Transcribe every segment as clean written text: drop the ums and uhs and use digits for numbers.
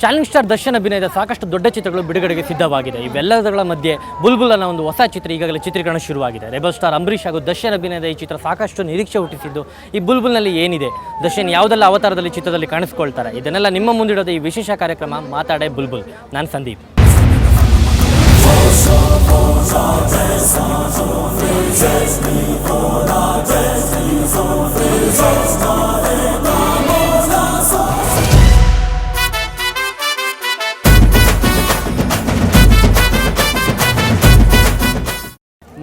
Challenge star Darshan ಅಭಿನಯದ ಸಾಕಷ್ಟು ದೊಡ್ಡ ಚಿತ್ರಗಳು ಬಿಡುಗಡೆಗೆ ಸಿದ್ಧವಾಗಿದೆ. ಇವೆಲ್ಲದರ ಮಧ್ಯೆ ಬುಲ್ಬುಲ್ ಅನ್ನೋ ಒಂದು ಹೊಸ ಚಿತ್ರ ಈಗಾಗಲೇ ಚಿತ್ರೀಕರಣ ಶುರುವಾಗಿದೆ. ರೆಬಲ್ ಸ್ಟಾರ್ ಅಂಬರೀಷ್ ಹಾಗೂ ದರ್ಶನ್ ಅಭಿನಯದ ಈ ಚಿತ್ರ ಸಾಕಷ್ಟು ನಿರೀಕ್ಷೆ ಹುಟ್ಟಿಸಿದ್ದು. ಈ ಬುಲ್ಬುಲ್ನಲ್ಲಿ ಏನಿದೆ, ದರ್ಶನ್ ಯಾವುದೆಲ್ಲ ಅವತಾರದಲ್ಲಿ ಚಿತ್ರದಲ್ಲಿ ಕಾಣಿಸ್ಕೊಳ್ತಾರೆ, ಇದನ್ನೆಲ್ಲ ನಿಮ್ಮ ಮುಂದಿಡೋದು ಈ ವಿಶೇಷ ಕಾರ್ಯಕ್ರಮ ಮಾತಾಡೆ ಬುಲ್ಬುಲ್. ನಾನು ಸಂದೀಪ್.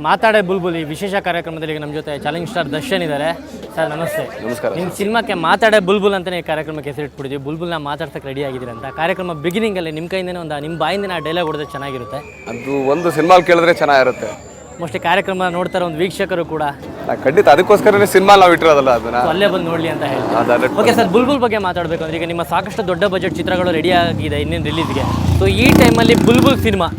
ಮಾತಾಡೆ ಬುಲ್ಬುಲ್ ಈ ವಿಶೇಷ ಕಾರ್ಯಕ್ರಮದಲ್ಲಿ ನಮ್ಮ ಜೊತೆ ಚಾಲೆಂಜ್ ಸ್ಟಾರ್ ದರ್ಶನ್ ಇದ್ದಾರೆ. ಸರ್ ನಮಸ್ತೆ. ನಮಸ್ಕಾರ. ನಿಮ್ಮ ಸಿನಿಮಾಕ್ಕೆ ಮಾತಾಡೆ ಬುಲ್ಬುಲ್ ಅಂತಲೇ ಈ ಕಾರ್ಯಕ್ರಮಕ್ಕೆ ಹೆಸರಿಟ್ಬಿಟ್ಟಿದ್ವಿ. ಬುಲ್ಬುಲ್ನ ಮಾತಾಡ್ಸಕ್ಕೆ ರೆಡಿ ಆಗಿದ್ದೀರಿ ಅಂತ. ಕಾರ್ಯಕ್ರಮ ಬಿಗಿನಿಂಗಲ್ಲಿ ನಿಮ್ಮ ಕೈಯಿಂದನೇ ನಿಮ್ಮ ಬಾಯಿಂದನೇ ಆ ಡೈಲಾಗ್ ಹೊಡೆದ್ರೆ ಚೆನ್ನಾಗಿರುತ್ತೆ. ಅದು ಒಂದು ಸಿನಿಮಾ ಕೇಳಿದ್ರೆ ಚೆನ್ನಾಗಿರುತ್ತೆ. ಮೋಸ್ಟ್ಲಿ ಕಾರ್ಯಕ್ರಮ ನೋಡ್ತಾರೆ ಒಂದು ವೀಕ್ಷಕರು ಕೂಡ. ಖಂಡಿತ ಅದಕ್ಕೋಸ್ಕರನೇ ಸಿನಿಮಾ ನಾವು ಇಟ್ಟಿರೋದಲ್ಲ, ಅದನ್ನ ಅಲ್ಲೇ ಬಂದು ನೋಡಲಿ ಅಂತ ಹೇಳಿ. ಓಕೆ ಸರ್, ಬುಲ್ಬುಲ್ ಬಗ್ಗೆ ಮಾತಾಡಬೇಕು ಅಂದರೆ ಈಗ ನಿಮ್ಮ ಸಾಕಷ್ಟು ದೊಡ್ಡ ಬಜೆಟ್ ಚಿತ್ರಗಳು ರೆಡಿ ಆಗಿದೆ ಇನ್ನೇನು ರಿಲೀಸ್ಗೆ. ಸೊ ಈ ಟೈಮಲ್ಲಿ ಬುಲ್ಬುಲ್ ಸಿನಿಮಾ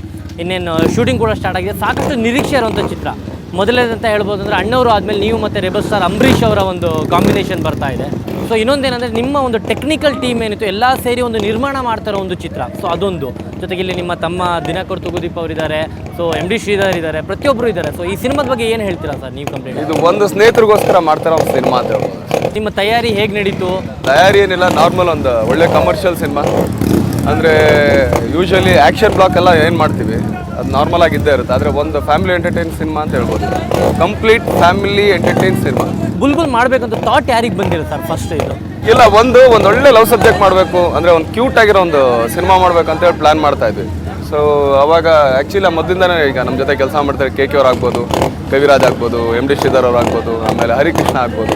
ಇನ್ನೇನು ಶೂಟಿಂಗ್ ಕೂಡ ಸ್ಟಾರ್ಟ್ ಆಗಿದೆ. ಸಾಕಷ್ಟು ನಿರೀಕ್ಷೆ ಇರುವಂಥ ಚಿತ್ರ. ಮೊದಲೇದಂತ ಹೇಳ್ಬೋದು ಅಂದರೆ ಅಣ್ಣವರು ಆದಮೇಲೆ ನೀವು ಮತ್ತು ರೆಬಲ್ ಸ್ಟಾರ್ ಅಂಬರೀಷ್ ಅವರ ಒಂದು ಕಾಂಬಿನೇಷನ್ ಬರ್ತಾ ಇದೆ. ಸೊ ಇನ್ನೊಂದೇನೆಂದರೆ ನಿಮ್ಮ ಒಂದು ಟೆಕ್ನಿಕಲ್ ಟೀಮ್ ಏನಿತ್ತು ಎಲ್ಲ ಸೇರಿ ಒಂದು ನಿರ್ಮಾಣ ಮಾಡ್ತಾರೋ ಒಂದು ಚಿತ್ರ. ಸೊ ಅದೊಂದು ಜೊತೆಗೆ ಇಲ್ಲಿ ನಿಮ್ಮ ತಮ್ಮ ದಿನಕರ್ ತುಗುದೀಪ್ ಅವರಿದ್ದಾರೆ, ಸೊ MD ಶ್ರೀಧರ್ ಇದ್ದಾರೆ, ಪ್ರತಿಯೊಬ್ಬರು ಇದ್ದಾರೆ. ಸೊ ಈ ಸಿನಿಮಾದ ಬಗ್ಗೆ ಏನು ಹೇಳ್ತೀರಾ ಸರ್ ನೀವು ಕಂಪ್ಲೀಟ್? ಇದು ಒಂದು ಸ್ನೇಹಿತರಿಗೋಸ್ಕರ ಮಾಡ್ತಾರೋ ಒಂದು ಸಿನಿಮಾ ಅಂತ ಹೇಳ್ಬೋದು. ನಿಮ್ಮ ತಯಾರಿ ಹೇಗೆ ನಡೀತು? ತಯಾರಿ ಏನಿಲ್ಲ, ನಾರ್ಮಲ್ ಒಂದು ಒಳ್ಳೆ ಕಮರ್ಷಿಯಲ್ ಸಿನಿಮಾ. ಅಂದರೆ ಯೂಶ್ವಲಿ ಆ್ಯಕ್ಷನ್ ಬ್ಲಾಕ್ ಎಲ್ಲ ಏನು ಮಾಡ್ತೀವಿ ಅದು ನಾರ್ಮಲ್ ಆಗಿದ್ದೇ ಇರುತ್ತೆ. ಆದರೆ ಒಂದು ಫ್ಯಾಮಿಲಿ ಎಂಟರ್ಟೈನ್ ಸಿನಿಮಾ ಅಂತ ಹೇಳ್ಬೋದು. Complete family entertain cinema. Bulbul ಮಾಡಬೇಕಂತ ಥಾಟ್ ಯಾರಿಗೆ ಬಂದಿರುತ್ತೆ ಸರ್ ಫಸ್ಟ್? ಇದು ಇಲ್ಲ, ಒಂದು ಒಳ್ಳೆ ಲವ್ ಸಬ್ಜೆಕ್ಟ್ ಮಾಡಬೇಕು ಅಂದರೆ ಒಂದು ಕ್ಯೂಟ್ ಆಗಿರೋ ಒಂದು ಸಿನಿಮಾ ಮಾಡ್ಬೇಕಂತ ಹೇಳಿ ಪ್ಲ್ಯಾನ್ ಮಾಡ್ತಾ ಇದ್ವಿ. ಸೊ ಅವಾಗ ಆ್ಯಕ್ಚುಲಿ ಮೊದಲಿಂದನೇ ಈಗ ನಮ್ಮ ಜೊತೆ ಕೆಲಸ ಮಾಡ್ತಾರೆ KK ಅವ್ರು ಆಗ್ಬೋದು, ಕವಿರಾಜ್ ಆಗ್ಬೋದು, MD ಶ್ರೀಧರ್ ಅವ್ರು ಆಗ್ಬೋದು, ಆಮೇಲೆ ಹರಿಕೃಷ್ಣ ಆಗ್ಬೋದು.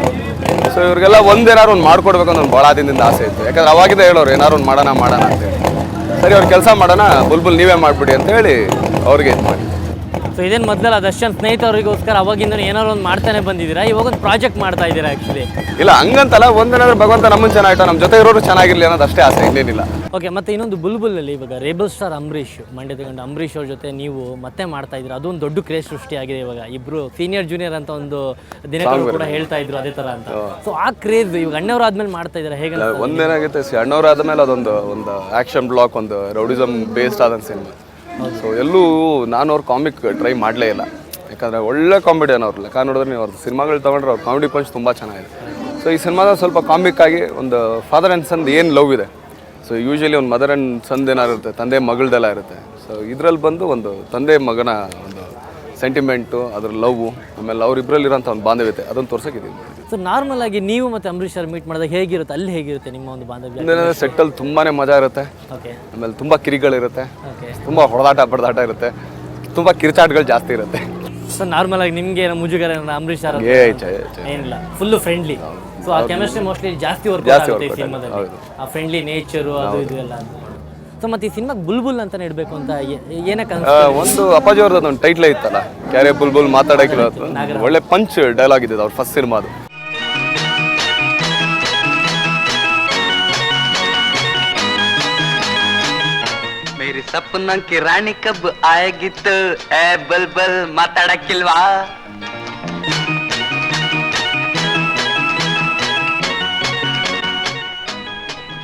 ಸೊ ಇವ್ರಿಗೆಲ್ಲ ಒಂದೇನಾರು ಒಂದು ಮಾಡ್ಕೊಡ್ಬೇಕು ಅನ್ನೋ ಒಂದು ಭಾಳ ದಿನದಿಂದ ಆಸೆ ಇತ್ತು. ಯಾಕಂದ್ರೆ ಅವಾಗಿದ್ದೇ ಹೇಳೋರು ಏನಾರು ಒಂದು ಮಾಡೋಣ ಅಂತೇಳಿ. ಸರಿ ಅವ್ರು ಕೆಲಸ ಮಾಡೋಣ, ಬುಲ್ಬುಲ್ ನೀವೇ ಮಾಡಿಬಿಡಿ ಅಂತ ಹೇಳಿ ಅವ್ರಿಗೆ ಇದು ಮಾಡಿ. ಸೊ ಇದೇನು ಮೊದಲ ದರ್ಶನ್ ಸ್ನೇಹಿತರಿಗೋಸ್ಕರ ಅವಾಗಿಂದ ಏನಾದ್ರು ಒಂದು ಮಾಡ್ತಾನೆ ಬಂದಿದ್ದೀರಾ, ಇವಾಗ ಒಂದು ಪ್ರಾಜೆಕ್ಟ್ ಮಾಡ್ತಾ ಇದ್ದೀರಾ ಆ್ಯಕ್ಚುಲಿ? ಇಲ್ಲ ಹಂಗಂತಲ್ಲ, ಒಂದೇನಾದ್ರೂ ಭಗವಂತ ನಮ್ಮನ್ನು ಚೆನ್ನಾಗಿಟ್ಟ, ನಮ್ಮ ಜೊತೆ ಇರೋರು ಚೆನ್ನಾಗಿರಲಿ ಅನ್ನೋದು ಅಷ್ಟೇ ಆಸೆ, ಇನ್ನೇನಿಲ್ಲ. ಓಕೆ, ಮತ್ತು ಇನ್ನೊಂದು ಬುಲ್ಬುಲಲ್ಲಿ ಇವಾಗ ರೆಬಲ್ ಸ್ಟಾರ್ ಅಂಬರೀಷ್, ಮಂಡ್ಯದ ಗಂಡ ಅಂಬರೀಷ್ ಅವ್ರ ಜೊತೆ ನೀವು ಮತ್ತೆ ಮಾಡ್ತಾ ಇದ್ದೀರಾ. ಅದು ಒಂದು ದೊಡ್ಡ ಕ್ರೇಜ್ ಸೃಷ್ಟಿಯಾಗಿದೆ. ಇವಾಗ ಇಬ್ಬರು ಸೀನಿಯರ್ ಜೂನಿಯರ್ ಅಂತ ಒಂದು ದಿನಗಳು ಕೂಡ ಹೇಳ್ತಾ ಇದ್ರು ಅದೇ ಥರ ಅಂತ. ಸೊ ಆ ಕ್ರೇಜ್ ಇವಾಗ ಅಣ್ಣವ್ರು ಆದ್ಮೇಲೆ ಮಾಡ್ತಾ ಇದ್ದಾರೆ ಹೇಗೆ? ಒಂದೇನಾಗುತ್ತೆ, ಅಣ್ಣವ್ರು ಆದಮೇಲೆ ಒಂದು ಆ್ಯಕ್ಷನ್ ಬ್ಲಾಕ್, ಒಂದು ರೌಡಿಸಮ್ ಬೇಸ್ಡ್ ಆದ ಸಿನಿಮಾ. ಸೊ ಎಲ್ಲೂ ನಾನು ಅವ್ರ ಕಾಮಿಕ್ ಟ್ರೈ ಮಾಡಲೇ ಇಲ್ಲ. ಯಾಕಂದರೆ ಒಳ್ಳೆ ಕಾಮಿಡಿಯನ್ ಅವ್ರು. ಲೆಕ್ಕ ನೋಡಿದ್ರೆ ನೀವು ಅವ್ರ ಸಿನಿಮಾಗಳು ತೊಗೊಂಡ್ರೆ ಅವ್ರ ಕಾಮಿಡಿ ಪಂಚ್ ತುಂಬ ಚೆನ್ನಾಗಿದೆ. ಸೊ ಈ ಸಿನಿಮಾದ ಸ್ವಲ್ಪ ಕಾಮಿಕ್ ಆಗಿ ಒಂದು ಫಾದರ್ ಆ್ಯಂಡ್ ಸನ್ ಏನು ಲವ್ ಇದೆ. ಸೊ ಯೂಶ್ವಲಿ ಒಂದು ಮದರ್ ಆ್ಯಂಡ್ ಸನ್ ಏನಾರು ಇರುತ್ತೆ, ತಂದೆ ಮಗಳದೆಲ್ಲ ಇರುತ್ತೆ. ಸೊ ಇದರಲ್ಲಿ ಬಂದು ಒಂದು ತಂದೆ ಮಗನ ಒಂದು ಸೆಂಟಿಮೆಂಟು, ಅದ್ರ ಲವ್, ಆಮೇಲೆ ಅವರಿಬ್ಬರಲ್ಲಿರೋಂಥ ಒಂದು ಬಾಂಧವ್ಯತೆ ಅದನ್ನು ತೋರ್ಸೋಕ್ಕಿದ್ದೀವಿ. ಸೊ ನಾರ್ಮಲ್ ಆಗಿ ನೀವು ಮತ್ತು ಅಂಬರೀಷ್ ಅವ್ರು ಮೀಟ್ ಮಾಡಿದಾಗ ಹೇಗಿರುತ್ತೆ, ಅಲ್ಲಿ ಹೇಗಿರುತ್ತೆ ನಿಮ್ಮ ಒಂದು ಬಾಂಧವ್ಯ? ಸೆಟ್ಟಲ್ಲಿ ತುಂಬಾ ಮಜಾ ಇರುತ್ತೆ. ಓಕೆ. ಆಮೇಲೆ ತುಂಬ ಕಿರಿಗಳಿರುತ್ತೆ, ಓಕೆ, ತುಂಬ ಹೊಡೆದಾಟ ಬಡದಾಟ ಇರುತ್ತೆ, ತುಂಬ ಕಿರ್ಚಾಟಗಳು ಜಾಸ್ತಿ ಇರುತ್ತೆ. ಸೊ ನಾರ್ಮಲ್ ಆಗಿ ನಿಮಗೆ ಮುಜುಗರ ಅಂಬರೀಷ್ ಅವ್ರ ಏನಿಲ್ಲ, ಫುಲ್ಲು ಫ್ರೆಂಡ್ಲಿ. ಸೊ ಆ ಕೆಮಿಸ್ಟ್ರಿ ಮೋಸ್ಟ್ಲಿ ಜಾಸ್ತಿ ವರ್ಕ್ ಆಗುತ್ತೆ ಈ ಸಿನಿಮಾದಲ್ಲಿ. ಆ ಫ್ರೆಂಡ್ಲಿ ನೇಚರು ಅದು ಇದು ಎಲ್ಲ. ಸೊ ಮತ್ತೆ ಈ ಸಿನಿಮಾಗೆ ಬುಲ್ಬುಲ್ ಅಂತಾನೆ ಇಡಬೇಕು ಅಂತ ಏನಕ್ಕೆ ಒಂದು ಅಪ್ಪಾಜಿ ಅವ್ರದ್ದು ಒಂದು ಟೈಟ್ಲೇ ಇತ್ತಲ್ಲ, ಕ್ಯಾರೆ ಬುಲ್ಬುಲ್ ಮಾತಾಡೋಕ್ಕಿಲ್ಲ, ಒಳ್ಳೆ ಪಂಚ್ ಡೈಲಾಗ್ ಇದೆ ಅವ್ರ ಫಸ್ಟ್ ಸಿನಿಮಾದು. ಮೇರಿ ಸಪ್ಪನಂಕಿ ರಾಣಿ ಕಬ್ ಆಗಿತ್ತು, ಏ ಬಲ್ಬಲ್ ಮಾತಾಡಕ್ಕಿಲ್ವಾ?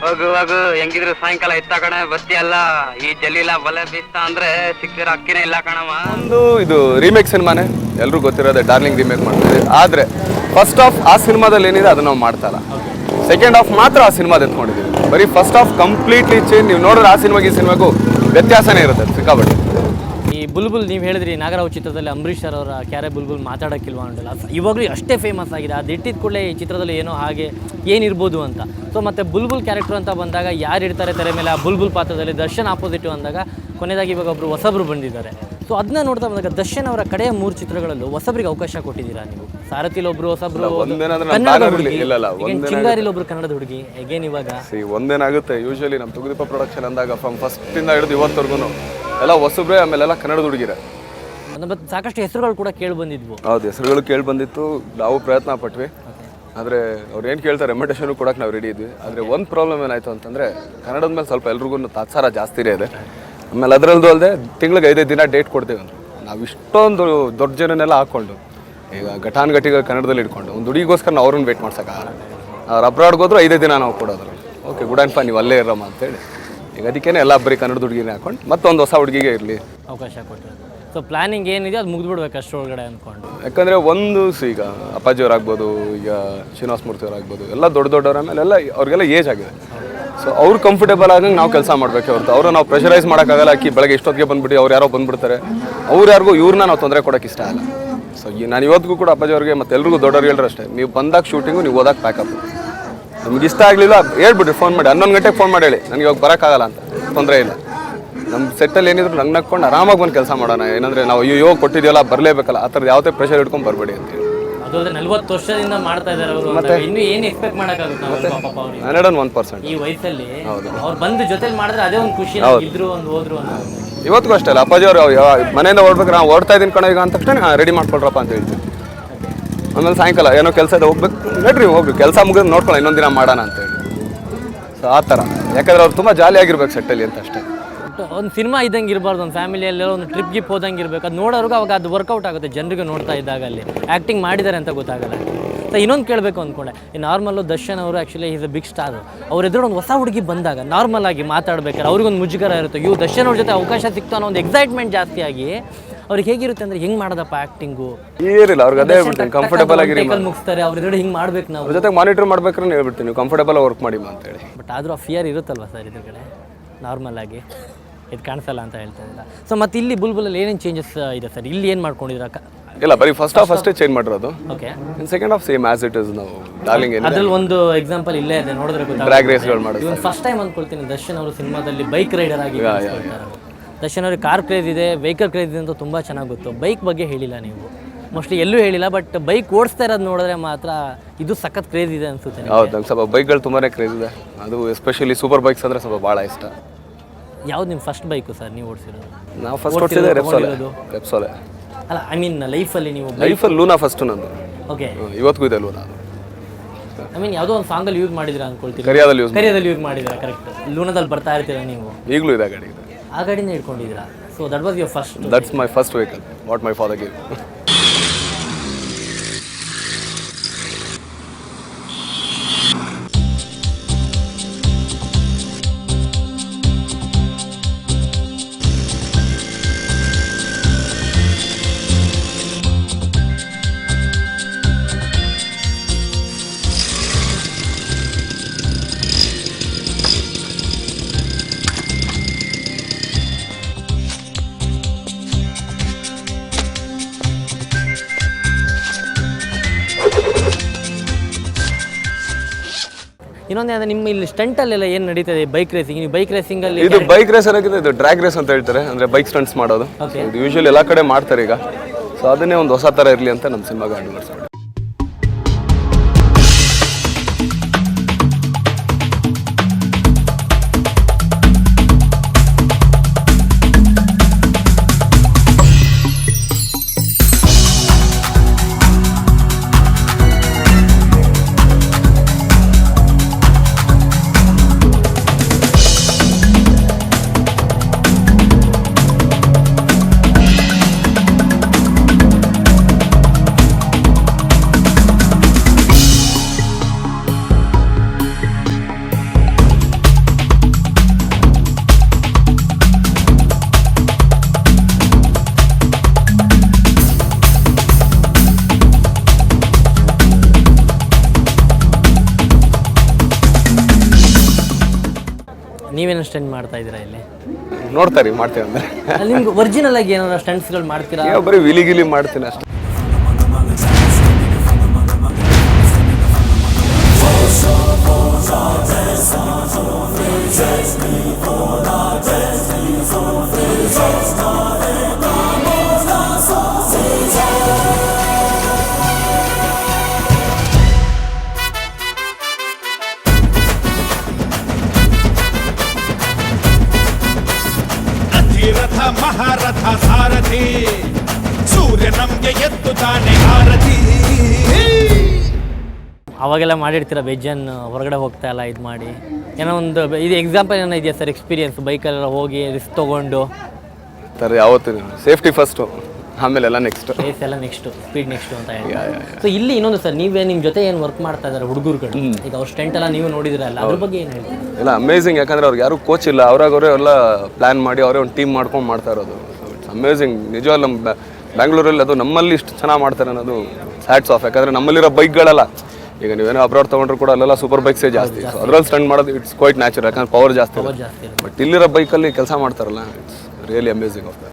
ಹೋಗು ಹೋಗು, ಹೆಂಗಿದ್ರು ಸಾಯಂಕಾಲ ಎತ್ತ ಕಣ ಬಸ್ತಿಯಲ್ಲ. ಈ ಜಲೀಲ ಬಲೆ ಬೀಸ್ತಾ ಅಂದ್ರೆ ಸಿಕ್ಕಿರೋ ಅಕ್ಕಿನೇ ಇಲ್ಲ ಕಣವ. ಒಂದು ಇದು ರೀಮೇಕ್ ಸಿನಿಮಾನೇ, ಎಲ್ರಿಗೂ ಗೊತ್ತಿರೋದೆ, ಡಾರ್ಲಿಂಗ್ ರೀಮೇಕ್ ಮಾಡ್ತೀವಿ. ಆದರೆ ಫಸ್ಟ್ ಹಾಫ್ ಆ ಸಿನಿಮಾದಲ್ಲಿ ಏನಿದೆ ಅದನ್ನ ನಾವು ಮಾಡ್ತಾಯಿಲ್ಲ. ಸೆಕೆಂಡ್ ಹಾಫ್ ಮಾತ್ರ ಆ ಸಿನಿಮಾದ ಎತ್ಕೊಂಡಿದ್ದೀವಿ. ಬರೀ ಫಸ್ಟ್ ಹಾಫ್ ಕಂಪ್ಲೀಟ್ಲಿ ಚೇಂಜ್. ನೀವು ನೋಡಿದ್ರೆ ಆ ಸಿನಿಮಾಗೆ ಈ ಸಿನಿಮಾಗೂ ವ್ಯತ್ಯಾಸನೇ ಇರುತ್ತೆ ಸಿಕ್ಕಾಪಟ್ಟೆ. ಈ ಬುಲ್ಬುಲ್ ನೀವು ಹೇಳಿದ್ರಿ ನಾಗರಾವ್ ಚಿತ್ರದಲ್ಲಿ ಅಂಬರೀಷ್ ಸರ್ ಅವರ ಕ್ಯಾರೆ ಬುಲ್ಬುಲ್ ಮಾತಾಡೋಕ್ಕಿಲ್ವಾ ಅಂಡಲ್ಲ, ಇವಾಗಲೂ ಅಷ್ಟೇ ಫೇಮಸ್ ಆಗಿದೆ. ಅದು ಇಟ್ಟಿದ ಕೂಡಲೇ ಈ ಚಿತ್ರದಲ್ಲಿ ಏನೋ ಹಾಗೆ ಏನಿರ್ಬೋದು ಅಂತ. ಸೊ ಮತ್ತು ಬುಲ್ಬುಲ್ ಕ್ಯಾರೆಕ್ಟರ್ ಅಂತ ಬಂದಾಗ ಯಾರು ಇರ್ತಾರೆ ತೆರೆ ಮೇಲೆ ಆ ಬುಲ್ಬುಲ್ ಪಾತ್ರದಲ್ಲಿ? ದರ್ಶನ್ ಆಪೋಸಿಟಿವ್ ಅಂದಾಗ ಕೊನೆಯದಾಗಿ ಇವಾಗ ಒಬ್ಬರು ಹೊಸಬ್ರು ಬಂದಿದ್ದಾರೆ. ಸೊ ಅದನ್ನ ನೋಡ್ತಾ ಬಂದಾಗ ದರ್ಶನ್ ಅವರ ಕಡೆಯ 3 ಚಿತ್ರಗಳಲ್ಲೂ ಹೊಸಬ್ರಿಗೆ ಅವಕಾಶ ಕೊಟ್ಟಿದ್ದೀರಾ ನೀವು. ಸಾರಥಿಲಿ ಒಬ್ರು ಹೊಸಬ್ರು, ಕನ್ನಡದ ಹುಡುಗಿ, ಚಿಂಗಾರಿಲಿ ಒಬ್ರು ಕನ್ನಡದ ಹುಡುಗಿ, ಹೇಗೇನು ಇವಾಗ ಒಂದೇನಾಗುತ್ತೆ, ಯೂಶ್ವಲಿ ನಮ್ಮ ತುಗುದೀಪ ಪ್ರೊಡಕ್ಷನ್ ಅಂದಾಗ ಫ್ರಮ್ ಫಸ್ಟಿಂದ ಹಿಡಿದು ಇವತ್ತವರೆಗೂ ಎಲ್ಲ ಹೊಸಬ್ರೆ, ಆಮೇಲೆಲ್ಲ ಕನ್ನಡದ ಹುಡುಗಿರ. ಸಾಕಷ್ಟು ಹೆಸರುಗಳು ಕೂಡ ಕೇಳಿ ಬಂದಿದ್ವು. ಹೌದು, ಹೆಸರುಗಳು ಕೇಳಿ ಬಂದಿತ್ತು. ನಾವು ಪ್ರಯತ್ನ ಪಟ್ವಿ. ಆದರೆ ಅವ್ರು ಏನು ಕೇಳ್ತಾರೆ ರೆಮ್ಯುನರೇಷನ್ ಕೊಡೋಕೆ ನಾವು ರೆಡಿ ಇದ್ವಿ. ಆದರೆ ಒಂದು ಪ್ರಾಬ್ಲಮ್ ಏನಾಯಿತು ಅಂತಂದರೆ ಕನ್ನಡದ ಮೇಲೆ ಸ್ವಲ್ಪ ಎಲ್ರಿಗೂ ತಾತ್ಸಾರ ಜಾಸ್ತಿನೇ ಇದೆ. ಆಮೇಲೆ ಅದರಲ್ಲೂ ಅಲ್ಲದೆ ತಿಂಗಳಿಗೆ 5 ದಿನ ಡೇಟ್ ಕೊಡ್ತೀವಿ ಅಂದ್ರೆ ನಾವು ಇಷ್ಟೊಂದು ದೊಡ್ಡ ಜನನೆಲ್ಲ ಹಾಕ್ಕೊಂಡು ಈಗ ಘಟಾನುಘಟಿಗಳು ಕನ್ನಡದಲ್ಲಿ ಇಟ್ಕೊಂಡು ಒಂದು ಹುಡುಗಿಗೋಸ್ಕರ ನಾವು ಅವ್ರನ್ನ ವೇಟ್ ಮಾಡ್ಸೋಕ್ಕಾಗಲ್ಲ. ಅವ್ರು ಅಬ್ರಾಡ್ಗೆ ಹೋದ್ರು 5 ದಿನ ನಾವು ಕೊಡೋದ್ರು. ಓಕೆ ಗುಡ್ ಆ್ಯಂಡ್ ಫೈನ್, ನೀವು ಅಲ್ಲೇ ಇರಮ್ಮ ಅಂತೇಳಿ ಈಗ ಅದಕ್ಕೇನೆ ಎಲ್ಲ ಬರೀ ಕನ್ನಡ ಹುಡುಗಿನೇ ಹಾಕೊಂಡು ಮತ್ತೊಂದು ಹೊಸ ಹುಡುಗಿಗೆ ಇರಲಿ ಅವಕಾಶ ಕೊಟ್ಟರು. ಸೊ ಪ್ಲಾನಿಂಗ್ ಏನಿದೆ ಅದು ಮುಗಿದ್ಬಿಡ್ಬೇಕು ಅಷ್ಟರೊಳಗಡೆ ಅಂದ್ಕೊಂಡು. ಯಾಕಂದರೆ ಒಂದು ಈಗ ಅಪ್ಪಾಜಿಯವರಾಗ್ಬೋದು, ಈಗ ಶ್ರೀನಿವಾಸ ಮೂರ್ತಿಯವರಾಗ್ಬೋದು, ಎಲ್ಲ ದೊಡ್ಡವರ ಮೇಲೆ ಎಲ್ಲ ಅವ್ರಿಗೆಲ್ಲ ಏಜ್ ಆಗಿದೆ. ಸೊ ಅವ್ರು ಕಂಫರ್ಟೇಬಲ್ ಆಗಂಗೆ ನಾವು ಕೆಲಸ ಮಾಡಬೇಕು ಹೊರತು ಅವ್ರು ನಾವು ಪ್ರೆಷರೈಸ್ ಮಾಡೋಕ್ಕಾಗಲ್ಲ. ಬೆಳಗ್ಗೆ ಇಷ್ಟೊತ್ತಿಗೆ ಬಂದುಬಿಟ್ಟು ಅವ್ರು ಯಾರೋ ಬಂದುಬಿಡ್ತಾರೆ, ಅವ್ರು ಯಾರಿಗೂ ಇವ್ರನ್ನ ನಾವು ತೊಂದರೆ ಕೊಡೋಕ್ಕೆ ಇಷ್ಟ ಇಲ್ಲ. ಸೊ ನಾನು ಇವತ್ತಿಗೂ ಕೂಡ ಅಪ್ಪಾಜಿಯವ್ರಿಗೆ ಮತ್ತು ಎಲ್ರಿಗೂ ದೊಡ್ಡವ್ರಿಗೆ ಹೇಳಿದ್ರೆ ಅಷ್ಟೇ, ನೀವು ಬಂದಾಗ ಶೂಟಿಂಗು ನೀವು ಓದಕ್ಕೆ ಪ್ಯಾಕಪ್. ನಿಮ್ಗೆ ಇಷ್ಟ ಆಗಲಿಲ್ಲ ಹೇಳ್ಬಿಟ್ರಿ, ಫೋನ್ ಮಾಡಿ 11 ಗಂಟೆಗೆ ಫೋನ್ ಮಾಡಿ ಹೇಳಿ ನನಗೆ ಇವಾಗ ಬರೋಕ್ಕಾಗಲ್ಲ ಅಂತ, ತೊಂದರೆ ಇಲ್ಲ. ನಮ್ಮ ಸೆಟ್ಟಲ್ಲಿ ಏನಿದ್ರು ನಂಗೆ ನಕ್ಕೊಂಡು ಆರಾಮಾಗಿ ಬಂದು ಕೆಲಸ ಮಾಡೋಣ. ಏನಂದರೆ ನಾವು ಅಯ್ಯೋ ಕೊಟ್ಟಿದ್ದೀವಲ್ಲ ಬರಲೇಬೇಕಲ್ಲ, ಆ ಥರದ್ದು ಯಾವುದೇ ಪ್ರೆಷರ್ ಇಟ್ಕೊಂಡು ಬರಬೇಡಿ ಅಂತೇಳಿ. ಅದು 40 ವರ್ಷದಿಂದ ಮಾಡ್ತಾ ಇದ್ದಾರೆ ಅವರು. ಮತ್ತೆ ಇನ್ನೂ ಏನು ಎಕ್ಸ್ಪೆಕ್ಟ್ ಮಾಡೋಕ್ಕಾಗುತ್ತೆ ಪಾಪ ಅವ್ರಿಗೆ 101% ಈ ವಯಸ್ಸಲ್ಲಿ. ಅವ್ರು ಬಂದು ಜೊತೆಲಿ ಮಾಡಿದ್ರೆ ಅದೇ ಒಂದು ಖುಷಿ, ಇದ್ರು ಒಂದು ಹೋದ್ರು ಅನ್ನೋದು. ಇವತ್ತಿಗೂ ಅಷ್ಟೇ ಅಲ್ಲ, ಅಪ್ಪಾಜಿಯವರು ಮನೆಯಿಂದ ಓಡ್ಬೇಕಾರೆ ನಾವು ಓಡ್ತಾ ಇದ್ದೀನಿ ಕಣ ಈಗ ಅಂತ ತಕ್ಷಣ ರೆಡಿ ಮಾಡ್ಕೊಳ್ರಪ್ಪ ಅಂತ ಹೇಳ್ತೀವಿ. ಆಮೇಲೆ ಸಾಯಂಕಾಲ ಏನೋ ಕೆಲಸ ಇದೆ ಹೋಗ್ಬೇಕು, ನಡ್ರಿ ಹೋಗ್ರಿ ಕೆಲಸ ಮುಗಿದು ನೋಡ್ಕೊಳ್ಳೋ ಇನ್ನೊಂದು ದಿನ ಮಾಡೋಣ ಅಂತೇಳಿ. ಸೊ ಆ ಥರ, ಯಾಕಂದ್ರೆ ಅವ್ರು ತುಂಬ ಜಾಲಿಯಾಗಿರ್ಬೇಕು ಸೆಟ್ಟಲ್ಲಿ ಅಂತ ಅಷ್ಟೇ. ಒಂದು ಸಿನಿಮಾ ಇದ್ದಂಗೆ ಇರಬಾರ್ದು, ಒಂದು ಫ್ಯಾಮಿಲಿಯಲ್ಲಿ ಒಂದು ಟ್ರಿಪ್ ಗಿಪ್ ಹೋದಂಗೆ ಇರಬೇಕು. ಅದು ನೋಡೋರ್ಗೂ ಅವಾಗ ಅದು ವರ್ಕೌಟ್ ಆಗುತ್ತೆ, ಜನರಿಗೆ ನೋಡ್ತಾ ಇದ್ದಾಗ ಅಲ್ಲಿ ಆ್ಯಕ್ಟಿಂಗ್ ಮಾಡಿದ್ದಾರೆ ಅಂತ ಗೊತ್ತಾಗಲ್ಲ. ಸೊ ಇನ್ನೊಂದು ಕೇಳಬೇಕು ಅಂದ್ಕೊಂಡೆ, ಈ ನಾರ್ಮಲ್ಲು ದರ್ಶನ್ ಅವರು actually is a big star. ಅವ್ರ ಎದುರು ಒಂದು ಹೊಸ ಹುಡುಗಿ ಬಂದಾಗ ನಾರ್ಮಲ್ ಆಗಿ ಮಾತಾಡ್ಬೇಕಾದ್ರೆ ಅವ್ರಿಗೊಂದು ಮುಜುಗರ ಇರುತ್ತೆ, ಇವು ದರ್ಶನ್ ಅವ್ರ ಜೊತೆ ಅವಕಾಶ ಸಿಕ್ತು ಅನ್ನೋ ಒಂದು ಎಕ್ಸೈಟ್ಮೆಂಟ್ ಜಾಸ್ತಿ ಆಗಿ ಅವ್ರಿಗೆ ಹೇಗಿರುತ್ತೆ ಅಂದರೆ ಹೆಂಗೆ ಮಾಡೋದಪ್ಪ ಆ್ಯಕ್ಟಿಂಗು ಏನಿಲ್ಲ ಅವ್ರಿಗೆ ಅದೇ ಹೇಳ್ಬಿಡ್ತೀನಿ, ಕಂಫರ್ಟೇಬಲ್ ಆಗಿರಿ ಮುಗಿಸ್ತಾರೆ ಅವ್ರ ಎದುರು ಹಿಂಗೆ ಮಾಡ್ಬೇಕು, ನಾವು ಅವ್ರ ಜೊತೆ ಮಾನಿಟರ್ ಮಾಡ್ಬೇಕ್ರೆ ಹೇಳ್ಬಿಡ್ತೀನಿ, ನೀವು ಕಂಫರ್ಟೇಬಲ್ ವರ್ಕ್ ಮಾಡಿ ಅಂತೇಳಿ. ಬಟ್ ಆದರೂ ಆ ಫಿಯರ್ ಇರುತ್ತಲ್ವ ಸರ್ ಇದ್ರ ಕಡೆ ನಾರ್ಮಲ್ ಆಗಿ, ಇದು ಕಾಣಿಸಲ್ಲ ಅಂತ ಹೇಳ್ತಾ ಇದ್ದಿಲ್ಲ. ಸೊ ಮತ್ತೆ ಇಲ್ಲಿ ಬುಲ್ಬುಲಲ್ಲಿ ಏನೇನು ಚೇಂಜಸ್ ಇದೆ ಸರ್, ಇಲ್ಲಿ ಏನು ಮಾಡ್ಕೊಂಡಿದ್ದೀರಾ? ಇಲ್ಲ ಬರೀ ಫಸ್ಟ್ ಹಾಫ್ ಅಷ್ಟೇ ಚೇಂಜ್ ಮಾಡಿರೋದು. Okay, second half same as it is. ನಾವು ಡಾರ್ಲಿಂಗ್ ಏನಿದೆ ಅದ್ರಲ್ಲಿ ಒಂದು ಎಕ್ಸಾಂಪಲ್ ಇಲ್ಲೇ ಇದೆ, ನೋಡಿದ್ರೆ ಗೊತ್ತಾಗುತ್ತೆ. ಡ್ರ್ಯಾಗ್ ರೇಸ್ಗಳು ಮಾಡೋದು ಇವನು ಫಸ್ಟ್ ಟೈಮ್ ಅಂದ್ಕೊಳ್ತೀನಿ ದರ್ಶನ್ ಅವರು ಸಿನಿಮಾದಲ್ಲಿ ಬೈಕ್ ರೈಡರ್ ಆಗಿ ದರ್ಶನ್ ಅವ್ರಿಗೆ ಕಾರ್ ಕ್ರೇಜ್ ಇದೆ, ವೆಹಿಕಲ್ ಕ್ರೇಜ್ ಇದೆ ಅಂತ ತುಂಬ ಚೆನ್ನಾಗಿ ಗೊತ್ತು. ಬೈಕ್ ಬಗ್ಗೆ ಹೇಳಿಲ್ಲ ನೀವು, ಮೋಸ್ಟ್ಲಿ ಎಲ್ಲೂ ಹೇಳಿಲ್ಲ. ಬಟ್ ಬೈಕ್ ಓಡಿಸ್ತಾ ಇರೋದು ನೋಡಿದ್ರೆ ಮಾತ್ರ ಇದು ಸಖತ್ ಕ್ರೇಜ್ ಇದೆ ಅನ್ಸುತ್ತೆ. ಹೌದು, ನಂಗೆ ಸ್ವಲ್ಪ ಬೈಕ್ಗಳು ತುಂಬಾ ಕ್ರೇಜ್ ಇದೆ. ಅದು ಎಸ್ಪೆಷಲಿ ಸೂಪರ್ ಬೈಕ್ಸ್ ಅಂದರೆ ಸ್ವಲ್ಪ ಭಾಳ ಇಷ್ಟ. ಯಾವ್ದು ನಿಮ್ಮ ಫಸ್ಟ್ ಬೈಕು ಸರ್ ನೀವು ಓಡಿಸಿರೋದು? ನಾವು ಫಸ್ಟ್ ಓಡಿಸಿದೆ ರೆಪ್ಸೋಲೆ. ಅಲ್ಲ, ಐ ಮೀನ್ ಲೈಫಲ್ಲಿ ನೀವು ಲೈಫಲ್ಲಿ ಲೂನಾ ಫಸ್ಟ್ ನಂದು. ಓಕೆ, ಇವತ್ತಿಗೂ ಇದೆ ಲೂನಾ. ಐ ಮೀನ್ ಯಾವುದೋ ಒಂದು ಸಾಂಗಲ್ಲಿ ಯೂಸ್ ಮಾಡಿದ್ದೀರಾ ಅನ್ಕೊಳ್ತೀವಿ. ಕರಿಯಾದಲ್ಲಿ ಯೂಸ್ ಮಾಡಿದ್ದೀರಾ, ಕರೆಕ್ಟ್. ಲೂನಾದಲ್ಲಿ ಬರ್ತಾ ಇರ್ತೀರಾ ನೀವು? ಈಗಲೂ ಇದೆ ಗಾಡಿ, ಆ ಗಾಡಿನ ಇಟ್ಕೊಂಡಿದ್ದೀರಾ? So that was your first? That's my first vehicle, what my father gave. ಇನ್ನೊಂದು ನಿಮ್ಮ ಇಲ್ಲಿ ಸ್ಟಂಟಲ್ಲೆಲ್ಲ ಏನು ನಡೀತದೆ ಬೈಕ್ ರೇಸಿಂಗ್? ನೀವು ಬೈಕ್ ರೇಸಿಂಗಲ್ಲಿ ಇದು ಬೈಕ್ ರೇಸ್ ಏನಾಗಿದೆ, ಇದು ಡ್ರ್ಯಾಗ್ ರೇಸ್ ಅಂತ ಹೇಳ್ತಾರೆ, ಅಂದರೆ ಬೈಕ್ ಸ್ಟಂಟ್ಸ್ ಮಾಡೋದು. ಇದು ಯೂಶುವಲಿ ಎಲ್ಲ ಕಡೆ ಮಾಡ್ತಾರೆ ಈಗ. ಸೊ ಅದನ್ನೇ ಒಂದು ಹೊಸ ಥರ ಇರಲಿ ಅಂತ ನಮ್ಮ ಸಿನಿಮಾಗೆ ಅಡ್ವರ್ಟೈಸ್. ನೀವೇನು ಸ್ಟಂಟ್ ಮಾಡ್ತಾ ಇದ್ದೀರಾ ಇಲ್ಲಿ? ನೋಡ್ತಾರೆ ಮಾಡ್ತೀವಿ ಅಂದರೆ. ನಿಮ್ಗೆ ಒರಿಜಿನಲ್ ಆಗಿ ಏನಾದ್ರು ಸ್ಟಂಟ್ಸ್ಗಳು ಮಾಡ್ತೀರಾ? ಬರೀ ವಿಲಿಗಿಲಿ ಮಾಡ್ತೀನಿ ಅಷ್ಟೇ. ರಥ ಮಹಾರಥ ಸಾರಥಿ ಸೂರ್ಯ ನಮ್ಗೆ ಎದ್ದು ತಾನೆ ಆರತಿ. ಅವಾಗೆಲ್ಲ ಮಾಡಿರ್ತೀರ ಬೆಜ್ಜನ್ ಹೊರಗಡೆ ಹೋಗ್ತಾ ಇಲ್ಲ ಇದು ಮಾಡಿ, ಏನೋ ಒಂದು ಇದು ಎಕ್ಸಾಂಪಲ್ ಏನೋ ಇದೆಯಾ ಸರ್ ಎಕ್ಸ್ಪೀರಿಯನ್ಸ್ ಬೈಕಲ್ಲೆಲ್ಲ ಹೋಗಿ ರಿಸ್ಕ್ ತೊಗೊಂಡು? ಸರ್ ಯಾವತ್ತು ಸೇಫ್ಟಿ ಫಸ್ಟು, ಆಮೇಲೆ ಎಲ್ಲ ನೆಕ್ಸ್ಟ್. ರೇಸ್ ಎಲ್ಲ ನೆಕ್ಸ್ಟು, ಸ್ಪೀಡ್ ನೆಕ್ಸ್ಟು ಅಂತ ಹೇಳಿ. ಸೊ ಇಲ್ಲಿ ಇನ್ನೊಂದು ಸರ್, ನೀವೇ ನಿಮ್ಮ ಜೊತೆ ಏನು ವರ್ಕ್ ಮಾಡ್ತಾ ಇದ್ದಾರೆ ಹುಡುಗರುಗಳು, ಈಗ ಅವ್ರ ಸ್ಟೆಂಟ್ ಎಲ್ಲ ನೀವು ನೋಡಿದ್ರಲ್ಲ, ಅದ್ರ ಬಗ್ಗೆ ಏನು ಹೇಳ್ತೀವಿ? ಇಲ್ಲ ಅಮೇಝಿಂಗ್, ಯಾಕಂದರೆ ಅವ್ರಿಗೆ ಯಾರು ಕೋಚ್ ಇಲ್ಲ, ಅವರೇ ಎಲ್ಲ ಪ್ಲ್ಯಾನ್ ಮಾಡಿ ಅವರೇ ಒಂದು ಟೀಮ್ ಮಾಡ್ಕೊಂಡು ಮಾಡ್ತಾ ಇರೋದು. It's amazing. ನಿಜವಾಗ್ಲೂ ನಮ್ಮ ಬ್ಯಾಂಗ್ಳೂರಲ್ಲಿ ಅದು ನಮ್ಮಲ್ಲಿ ಇಷ್ಟು ಚೆನ್ನಾಗಿ ಮಾಡ್ತಾರೆ ಅನ್ನೋದು ಹ್ಯಾಟ್ಸ್ ಆಫ್. ಯಾಕಂದರೆ ನಮ್ಮಲ್ಲಿರೋ ಬೈಕ್ಗಳೆಲ್ಲ ಈಗ ನೀವೇನೋ ಅಬ್ರಾಡ್ ತೊಗೊಂಡ್ರು ಕೂಡ ಅಲ್ಲೆಲ್ಲ ಸೂಪರ್ ಬೈಕ್ಸೇ ಜಾಸ್ತಿ. ಸೊ ಅದ್ರಲ್ಲಿ ಸ್ಟಂಟ್ ಮಾಡೋದು ಇಟ್ಸ್ ಕ್ವೈಟ್ ನ್ಯಾಚುರಲ್, ಯಾಕಂದ್ರೆ ಪವರ್ ಜಾಸ್ತಿ. ಬಟ್ ಇಲ್ಲಿರೋ ಬೈಕಲ್ಲಿ ಕೆಲಸ ಮಾಡ್ತಾರಲ್ಲ, it's really amazing of that.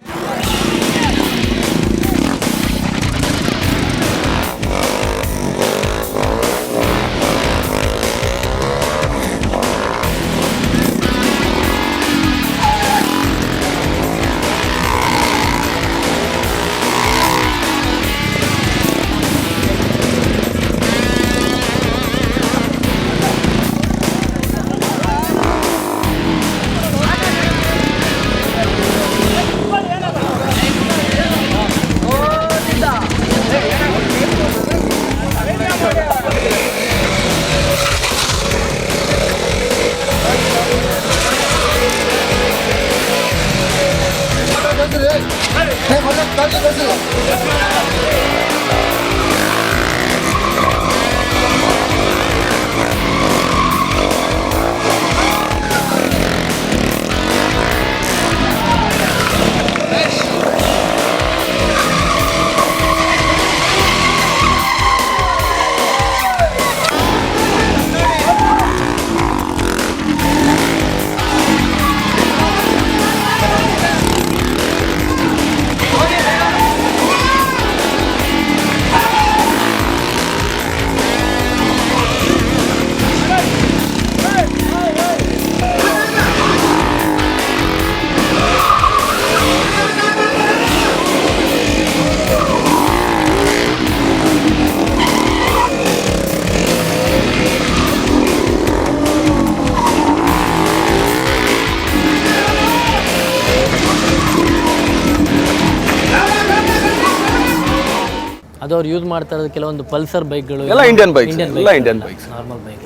ಅದು ಅವ್ರು ಯೂಸ್ ಮಾಡ್ತಾ ಇರೋದು ಕೆಲವೊಂದು ಪಲ್ಸರ್ ಬೈಕ್ಗಳು ಎಲ್ಲ ಇಂಡಿಯನ್ ಬೈಕ್ಸ್, ಎಲ್ಲ Indian bikes, normal bike.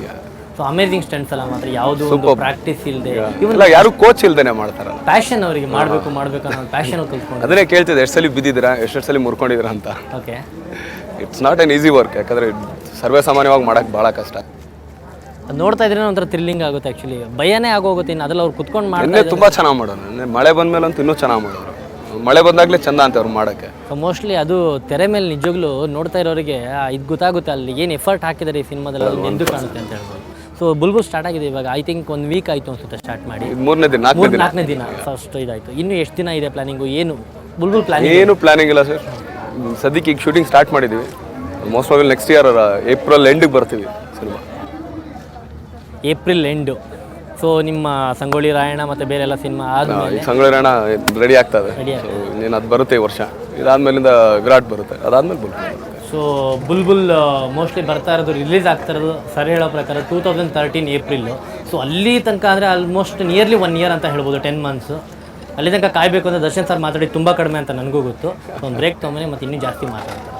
So amazing stunts ಎಲ್ಲ ಮಾತ್ರ ಯಾವುದೋ ಪ್ರಾಕ್ಟೀಸ್ ಇಲ್ಲದೆ, ಇವನ್ನ ಯಾರು ಕೋಚ್ ಇಲ್ದೇನೆ ಮಾಡ್ತಾರಲ್ಲ. ಪ್ಯಾಷನ್ ಅವರಿಗೆ ಮಾಡಬೇಕು ಅನ್ನೋ ಪ್ಯಾಷನ್ ಕಲ್ತ್ಕೊಂಡು. ಅದನ್ನೇ ಕೇಳ್ತಿದ್ದೆ, ಎಷ್ಟು ಸಲ ಬಿದ್ದಿದ್ದೀರಾ, ಎಷ್ಟು ಸಲ ಮುರ್ಕೊಂಡಿದ್ದೀರಾ ಅಂತ. Okay, it's not an easy work, ಯಾಕಂದರೆ ಸರ್ವೇ ಸಾಮಾನ್ಯವಾಗಿ ಮಾಡೋಕ್ಕೆ ಭಾಳ ಕಷ್ಟ. ಅದು ನೋಡ್ತಾ ಇದ್ರೆ ಒಂಥರ ಥ್ರಿಲ್ಲಿಂಗ್ ಆಗುತ್ತೆ. ಆ್ಯಕ್ಚುಲಿ ಭಯನೇ ಆಗೋಗುತ್ತೆ. ಇನ್ನು ಅದೆಲ್ಲ ಅವ್ರು ಕುತ್ಕೊಂಡು ಇನ್ನೇ ತುಂಬ ಚೆನ್ನಾಗಿ ಮಾಡೋಣ. ಮಳೆ ಬಂದಮೇಲೆ ಅಂತೂ ಇನ್ನೂ ಚೆನ್ನಾಗಿ ಮಾಡೋರು. ಮಳೆ ಬಂದಾಗಲೇ ಚಂದ ಅಂತ ಅವ್ರು ಮಾಡೋಕ್ಕೆ. ಸೊ ಮೋಸ್ಟ್ಲಿ ಅದು ತೆರೆ ಮೇಲೆ ನಿಜವಾಗ್ಲೂ ನೋಡ್ತಾ ಇರೋರಿಗೆ ಇದು ಗೊತ್ತಾಗುತ್ತೆ, ಅಲ್ಲಿ ಏನು ಎಫರ್ಟ್ ಹಾಕಿದ್ದಾರೆ ಈ ಸಿನಿಮಾದಲ್ಲಿ, ಅದು ಎಂದು ಕಾಣುತ್ತೆ ಅಂತ ಹೇಳ್ಬೋದು. ಸೊ ಬುಲ್ಬುಲ್ ಸ್ಟಾರ್ಟ್ ಆಗಿದೆ ಇವಾಗ, ಐ ಥಿಂಕ್ 1 ವೀಕ್ ಆಯಿತು ಅನ್ಸುತ್ತೆ ಸ್ಟಾರ್ಟ್ ಮಾಡಿ. 4ನೇ ದಿನ ಫಸ್ಟ್ ಇದಾಯಿತು. ಇನ್ನು ಎಷ್ಟು ದಿನ ಇದೆ ಪ್ಲಾನಿಂಗು? ಏನು ಬುಲ್ಬುಲ್ ಪ್ಲಾನಿಂಗ್? ಏನು ಪ್ಲಾನಿಂಗ್ ಇಲ್ಲ ಸರ್. ಸದ್ಯಕ್ಕೆ ಈಗ ಶೂಟಿಂಗ್ ಸ್ಟಾರ್ಟ್ ಮಾಡಿದ್ದೀವಿ. Most probably next year April ಎಂಡಿಗೆ ಬರ್ತೀವಿ ಸಿನಿಮಾ. April end. ಸೊ ನಿಮ್ಮ ಸಂಗೊಳ್ಳಿ ರಾಯಣ್ಣ ಮತ್ತು ಬೇರೆ ಎಲ್ಲ ಸಿನಿಮಾ ಆದಮೇಲೆ ಸಂಗೊಳ್ಳಿ ರಾಯಣ್ಣ ರೆಡಿ ಆಗ್ತದೆ. ಇನ್ನೇನು ಅದು ಬರುತ್ತೆ ಈ ವರ್ಷ. ಇದಾದ್ಮೇಲಿಂದ ವಿರಾಟ್ ಬರುತ್ತೆ, ಅದಾದ್ಮೇಲೆ ಬುಲ್ಬುಲ್. ಸೊ ಬುಲ್ಬುಲ್ ಮೋಸ್ಟ್ಲಿ ಬರ್ತಾ ಇರೋದು, ರಿಲೀಸ್ ಆಗ್ತಾ ಇರೋದು ಸರ್ ಹೇಳೋ ಪ್ರಕಾರ 2013 ಏಪ್ರಿಲ್. ಸೊ ಅಲ್ಲಿ ತನಕ ಅಂದರೆ ಆಲ್ಮೋಸ್ಟ್ ನಿಯರ್ಲಿ 1 ಇಯರ್ ಅಂತ ಹೇಳ್ಬೋದು, 10 months. ಅಲ್ಲಿ ತನಕ ಕಾಯಬೇಕು ಅಂದರೆ ದರ್ಶನ್ ಸರ್ ಮಾತಾಡಿ ತುಂಬ ಕಡಿಮೆ ಅಂತ ನನಗೂ ಗೊತ್ತು. ಸೊ ಒಂದು ಬ್ರೇಕ್ ತೊಗೊಂಬನ್ನಿ, ಮತ್ತು ಇನ್ನೂ ಜಾಸ್ತಿ ಮಾತಾಡ್ತಾರೆ.